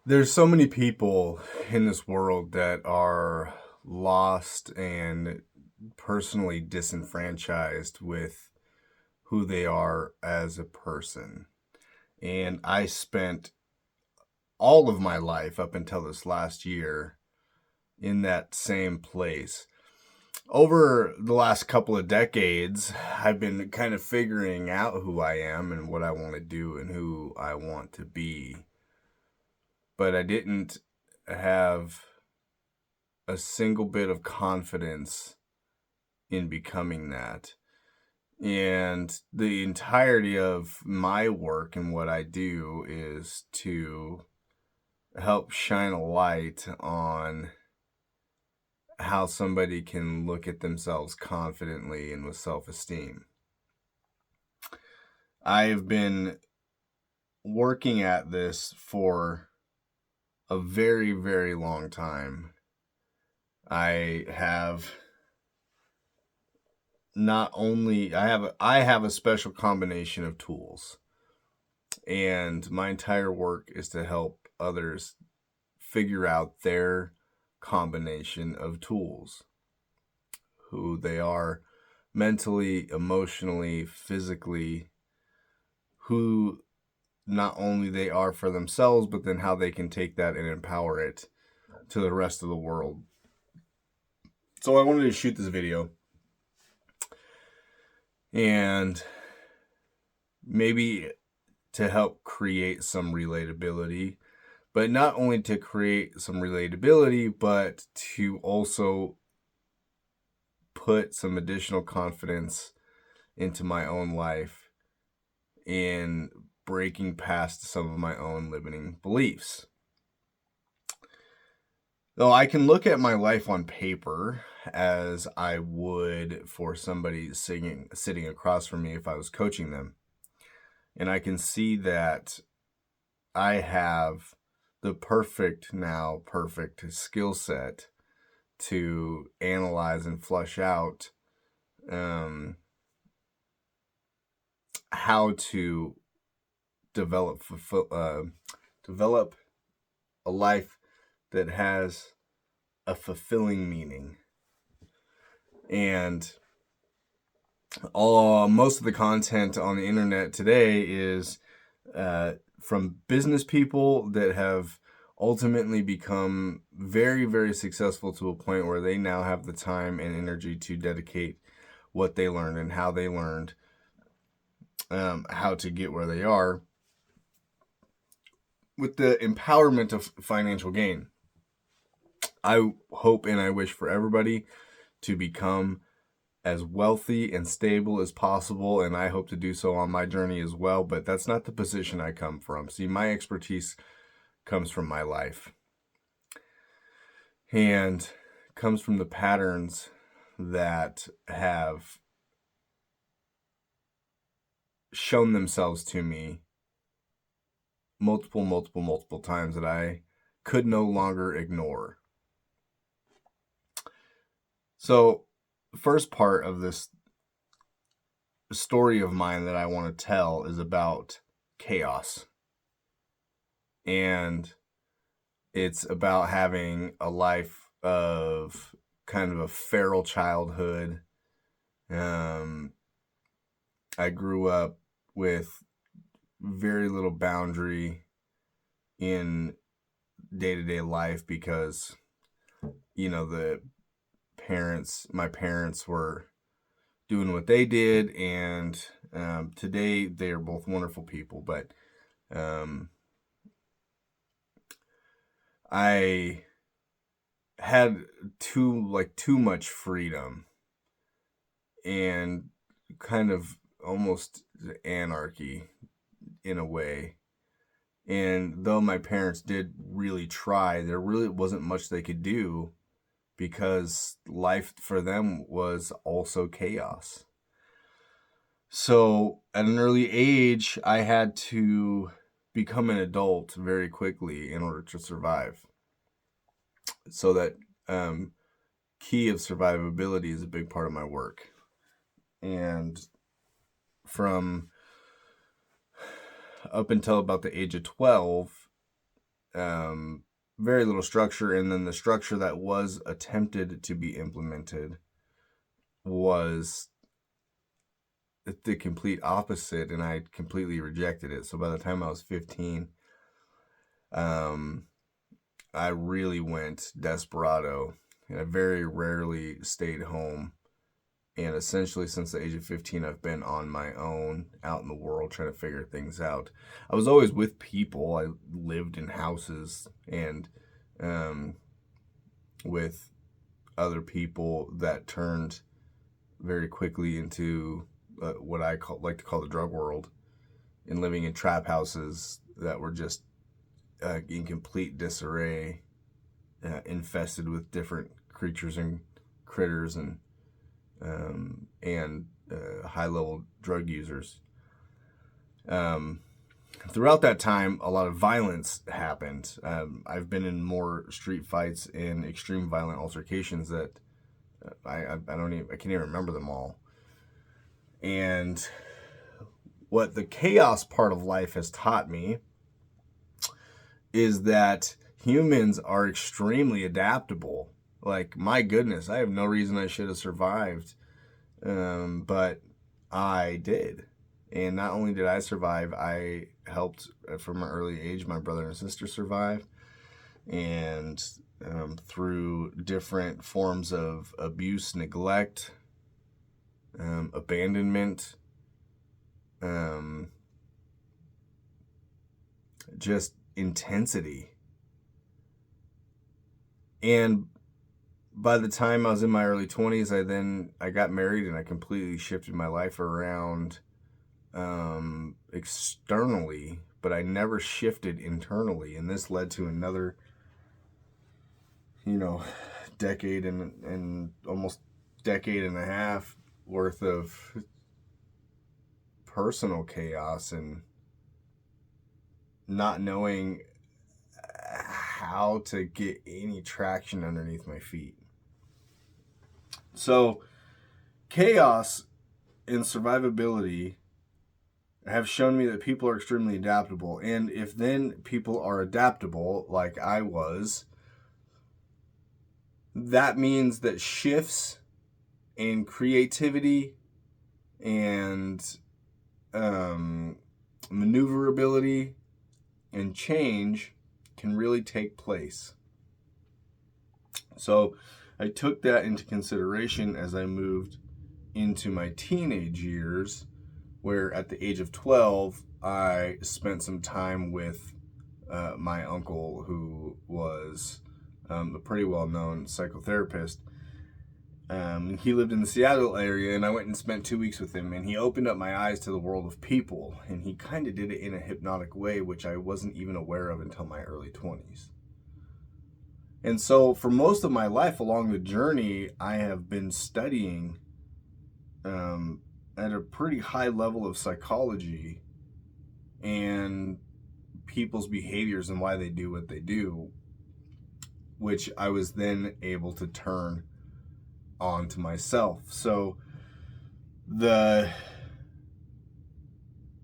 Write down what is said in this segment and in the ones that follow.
There's so many people in this world that are lost and personally disenfranchised with who they are as a person. And I spent all of my life up until this last year in that same place. Over the last couple of decades, I've been kind of figuring out who I am and what I want to do and who I want to be. But I didn't have a single bit of confidence in becoming that. And the entirety of my work and what I do is to help shine a light on how somebody can look at themselves confidently and with self esteem. I've been working at this for a very, very long time. I have not only I have a special combination of tools, and my entire work is to help others figure out their combination of tools, who they are mentally, emotionally, physically, who not only they are for themselves, but then how they can take that and empower it to the rest of the world. So I wanted to shoot this video and maybe to help create some relatability, but not only to create some relatability, but to also put some additional confidence into my own life in breaking past some of my own limiting beliefs. Though I can look at my life on paper as I would for somebody sitting across from me if I was coaching them. And I can see that I have the perfect skill set to analyze and flush out how to develop develop a life that has a fulfilling meaning. And most of the content on the internet today is from business people that have ultimately become very, very successful to a point where they now have the time and energy to dedicate what they learned and how they learned how to get where they are with the empowerment of financial gain. I hope and I wish for everybody to become as wealthy and stable as possible, and I hope to do so on my journey as well, but that's not the position I come from. See, my expertise comes from my life and comes from the patterns that have shown themselves to me multiple times that I could no longer ignore. So, the first part of this story of mine that I want to tell is about chaos. And it's about having a life of kind of a feral childhood. I grew up with very little boundary in day-to-day life because, my parents were doing what they did, and today they are both wonderful people, but I had too much freedom and kind of almost anarchy in a way. And though my parents did really try, there really wasn't much they could do because life for them was also chaos. So at an early age, I had to become an adult very quickly in order to survive. So that key of survivability is a big part of my work. And from up until about the age of 12, very little structure. And then the structure that was attempted to be implemented was the complete opposite, and I completely rejected it. So by the time I was 15, I really went desperado, and I very rarely stayed home. And essentially, since the age of 15, I've been on my own out in the world trying to figure things out. I was always with people. I lived in houses and with other people that turned very quickly into what I like to call the drug world, and living in trap houses that were just in complete disarray, infested with different creatures and critters and high-level drug users. Throughout that time, a lot of violence happened. I've been in more street fights and extreme violent altercations that I can't even remember them all. And what the chaos part of life has taught me is that humans are extremely adaptable. Like, my goodness, I have no reason I should have survived, but I did. And not only did I survive, I helped from an early age my brother and sister survive. And through different forms of abuse, neglect, abandonment, just intensity. And by the time I was in my early 20s, I got married, and I completely shifted my life around externally, but I never shifted internally. And this led to another, decade and almost decade and a half worth of personal chaos and not knowing how to get any traction underneath my feet. So chaos and survivability have shown me that people are extremely adaptable. And if then people are adaptable, like I was, that means that shifts in creativity and maneuverability and change can really take place. So I took that into consideration as I moved into my teenage years, where at the age of 12, I spent some time with my uncle, who was a pretty well-known psychotherapist. He lived in the Seattle area, and I went and spent 2 weeks with him, and he opened up my eyes to the world of people, and he kind of did it in a hypnotic way, which I wasn't even aware of until my early 20s. And so for most of my life along the journey, I have been studying at a pretty high level of psychology and people's behaviors and why they do what they do, which I was then able to turn on to myself. So the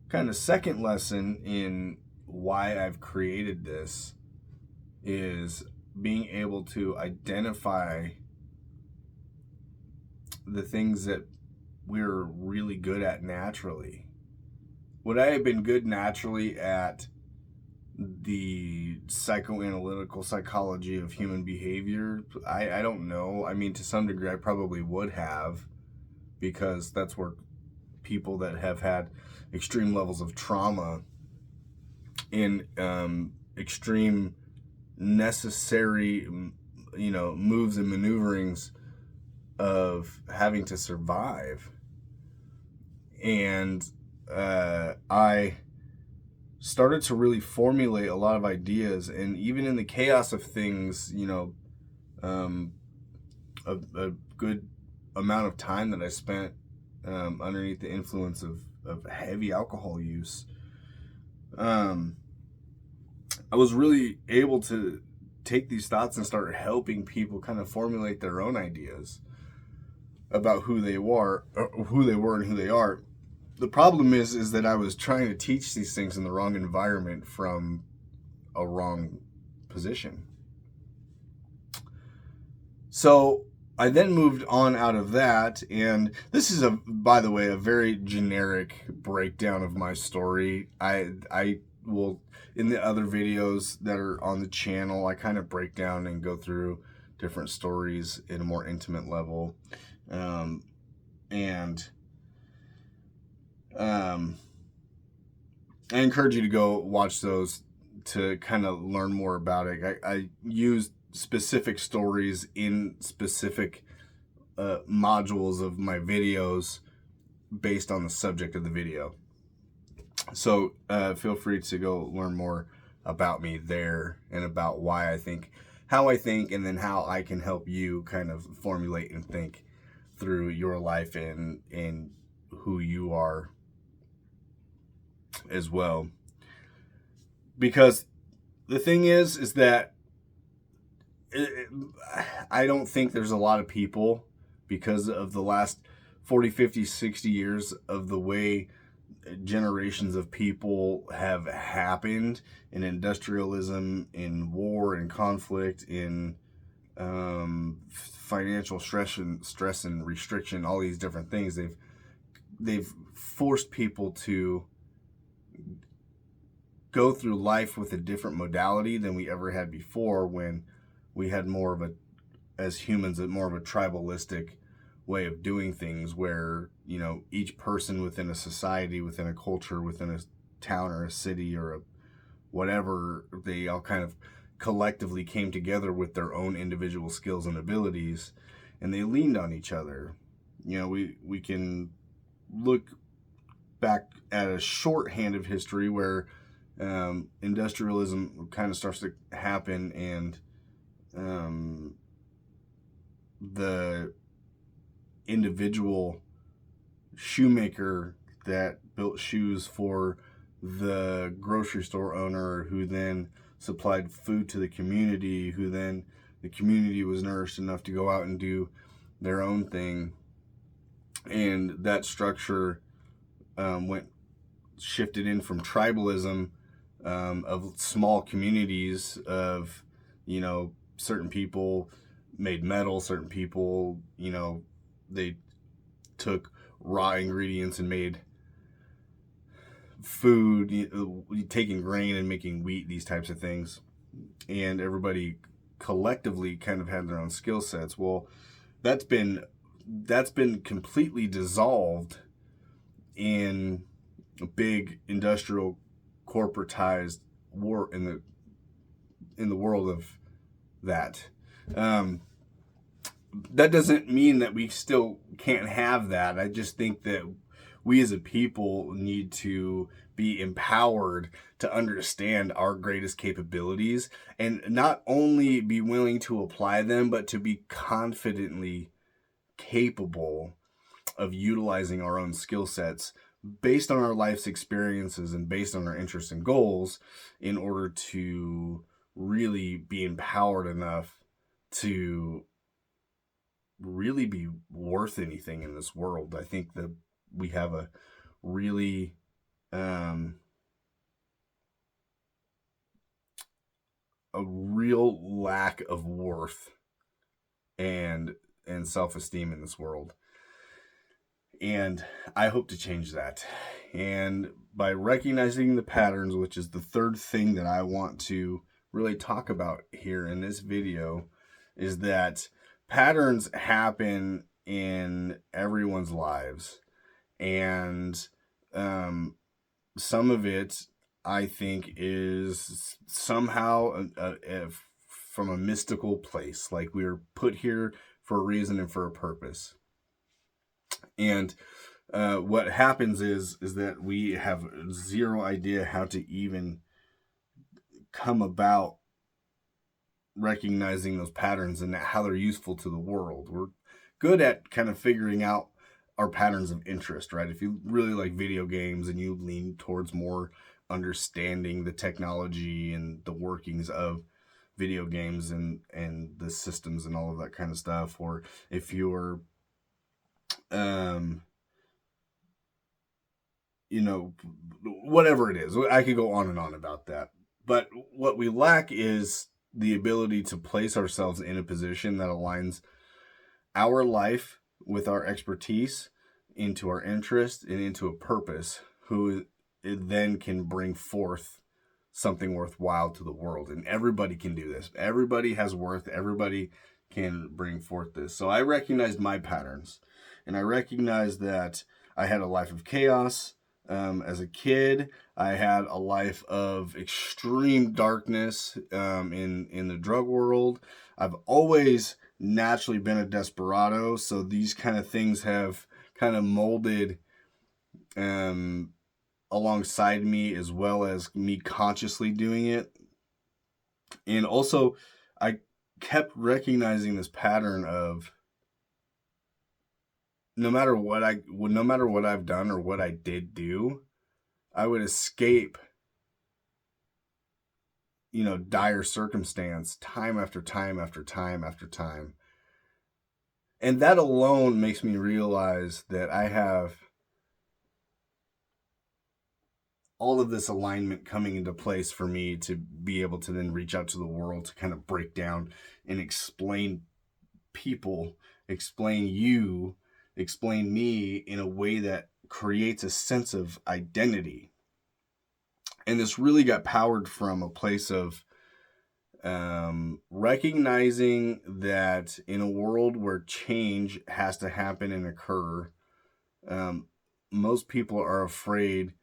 kind of second lesson in why I've created this is being able to identify the things that we're really good at naturally. Would I have been good naturally at the psychoanalytical psychology of human behavior? I don't know. I mean, to some degree, I probably would have, because that's where people that have had extreme levels of trauma and extreme necessary, moves and maneuverings of having to survive. And I started to really formulate a lot of ideas, and even in the chaos of things, a good amount of time that I spent underneath the influence of heavy alcohol use, I was really able to take these thoughts and start helping people kind of formulate their own ideas about who they were and who they are. The problem is that I was trying to teach these things in the wrong environment from a wrong position. So I then moved on out of that, and this is, by the way, a very generic breakdown of my story. I will, in the other videos that are on the channel, I kind of break down and go through different stories in a more intimate level, and I encourage you to go watch those to kind of learn more about it. I use specific stories in specific modules of my videos based on the subject of the video. So feel free to go learn more about me there and about why I think, how I think, and then how I can help you kind of formulate and think through your life and who you are as well. Because the thing is that I don't think there's a lot of people, because of the last 40, 50, 60 years of the way generations of people have happened in industrialism, in war, in conflict, in financial stress and restriction, all these different things. They've forced people to go through life with a different modality than we ever had before, when we had more of a, as humans, more of a tribalistic way of doing things, where, you know, each person within a society, within a culture, within a town or a city or a whatever, they all kind of collectively came together with their own individual skills and abilities, and they leaned on each other. You know, we can look back at a shorthand of history where industrialism kind of starts to happen, and the individual shoemaker that built shoes for the grocery store owner, who then supplied food to the community, who then the community was nourished enough to go out and do their own thing. And that structure shifted in from tribalism, of small communities of, you know, certain people made metal, certain people, you know, they took raw ingredients and made food, taking grain and making wheat, these types of things. And everybody collectively kind of had their own skill sets. Well, that's been completely dissolved in a big industrial corporatized war in the world of that. That doesn't mean that we still can't have that. I just think that we as a people need to be empowered to understand our greatest capabilities, and not only be willing to apply them, but to be confidently capable of utilizing our own skill sets based on our life's experiences and based on our interests and goals, in order to really be empowered enough to really be worth anything in this world. I think that we have a really a real lack of worth and self-esteem in this world. And I hope to change that. And by recognizing the patterns, which is the third thing that I want to really talk about here in this video, is that patterns happen in everyone's lives. And some of it, I think, is somehow from a mystical place. Like, we were put here for a reason and for a purpose. And what happens is that we have zero idea how to even come about recognizing those patterns and how they're useful to the world. We're good at kind of figuring out our patterns of interest, right? If you really like video games and you lean towards more understanding the technology and the workings of video games and the systems and all of that kind of stuff, or if you're you know, whatever it is, I could go on and on about that. But what we lack is the ability to place ourselves in a position that aligns our life with our expertise into our interest and into a purpose, who it then can bring forth something worthwhile to the world. And everybody can do this. Everybody has worth. Everybody can bring forth this. So I recognized my patterns, and I recognized that I had a life of chaos. As a kid, I had a life of extreme darkness in the drug world. I've always naturally been a desperado, so these kind of things have kind of molded alongside me, as well as me consciously doing it. And also, I kept recognizing this pattern of no matter what I've done or what I did do, I would escape, dire circumstance time after time after time after time. And that alone makes me realize that I have all of this alignment coming into place for me to be able to then reach out to the world to kind of break down and explain people, explain you, explain me in a way that creates a sense of identity. And this really got powered from a place of recognizing that in a world where change has to happen and occur, most people are afraid,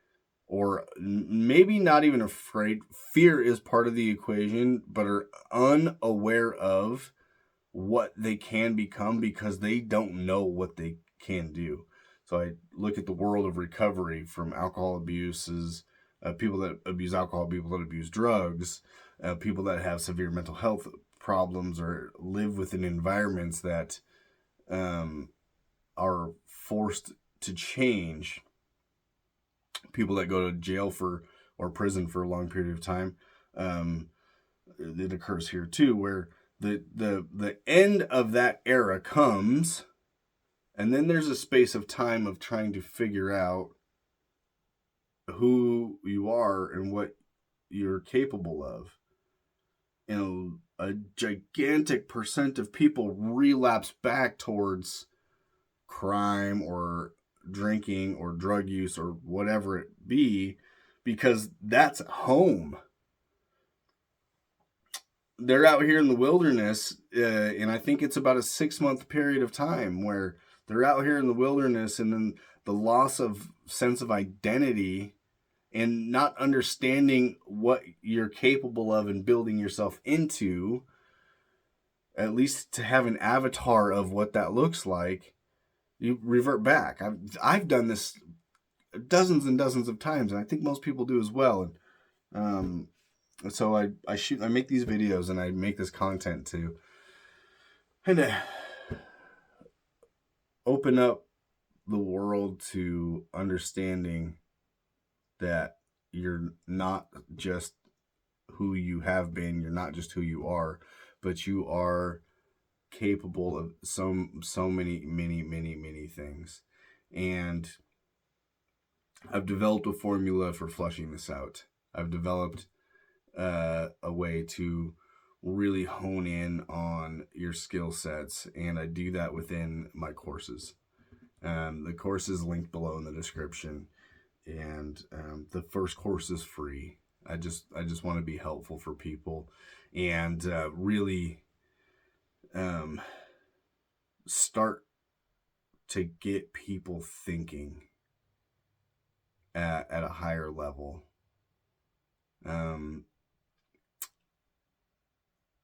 or maybe not even afraid. Fear is part of the equation, but are unaware of what they can become because they don't know what they can do. So I look at the world of recovery from alcohol abuses, people that abuse alcohol, people that abuse drugs, people that have severe mental health problems or live within environments that are forced to change, people that go to jail for or prison for a long period of time. It occurs here too, where the end of that era comes, and then there's a space of time of trying to figure out who you are and what you're capable of. A gigantic percent of people relapse back towards crime or drinking or drug use or whatever it be, because that's home. They're out here in the wilderness, and I think it's about a 6-month period of time where they're out here in the wilderness, and then the loss of sense of identity and not understanding what you're capable of and building yourself into, at least to have an avatar of what that looks like, you revert back. I've done this dozens and dozens of times, and I think most people do as well. And so I make these videos and I make this content to kind of open up the world to understanding that you're not just who you have been, you're not just who you are, but you are capable of so many things. And I've developed a formula for flushing this out. I've developed a way to really hone in on your skill sets, and I do that within my courses. The course is linked below in the description, and the first course is free. I just want to be helpful for people, and really start to get people thinking at a higher level.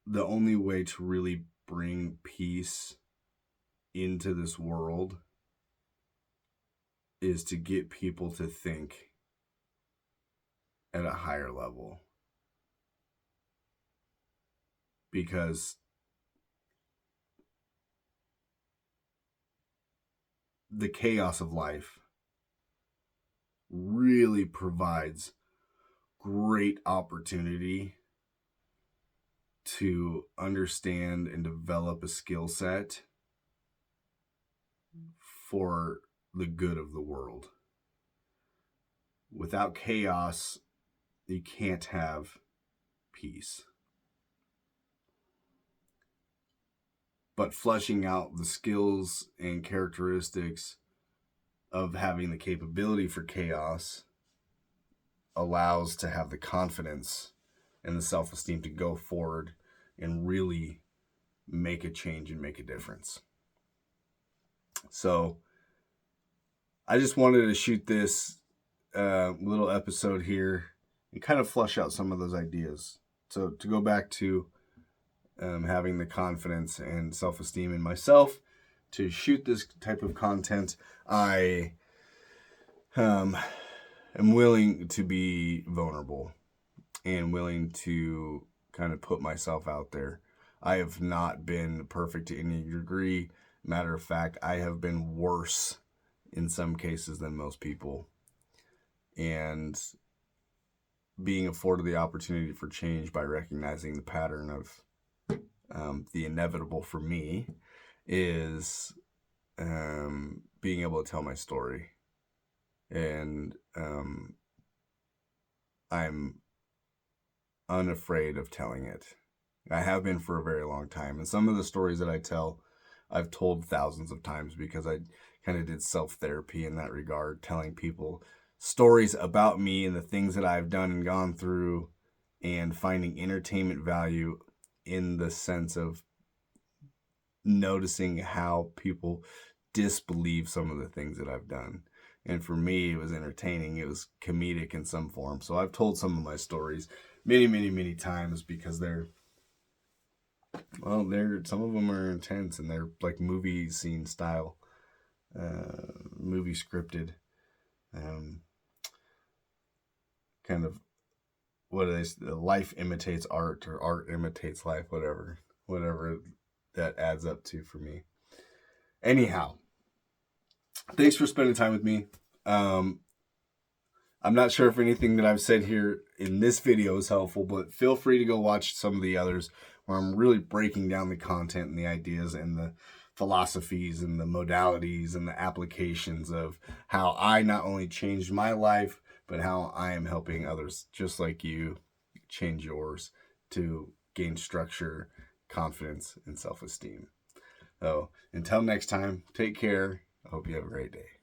The only way to really bring peace into this world is to get people to think at a higher level. Because the chaos of life really provides great opportunity to understand and develop a skill set for the good of the world. Without chaos, you can't have peace. but fleshing out the skills and characteristics of having the capability for chaos allows to have the confidence and the self-esteem to go forward and really make a change and make a difference. So I just wanted to shoot this little episode here and kind of flush out some of those ideas. So to go back to having the confidence and self-esteem in myself to shoot this type of content, I am willing to be vulnerable and willing to kind of put myself out there. I have not been perfect to any degree. Matter of fact, I have been worse in some cases than most people. And being afforded the opportunity for change by recognizing the pattern of the inevitable for me is being able to tell my story. And I'm unafraid of telling it. I have been for a very long time. And some of the stories that I tell, I've told thousands of times because I kind of did self-therapy in that regard, telling people stories about me and the things that I've done and gone through, and finding entertainment value in the sense of noticing how people disbelieve some of the things that I've done. And for me, it was entertaining. It was comedic in some form. So I've told some of my stories many, many, many times because some of them are intense and they're like movie scene style, movie scripted, kind of, what are they? Life imitates art, or art imitates life, whatever that adds up to for me. Anyhow, thanks for spending time with me. I'm not sure if anything that I've said here in this video is helpful, but feel free to go watch some of the others where I'm really breaking down the content and the ideas and the philosophies and the modalities and the applications of how I not only changed my life, but how I am helping others just like you change yours to gain structure, confidence, and self-esteem. So until next time, take care. I hope you have a great day.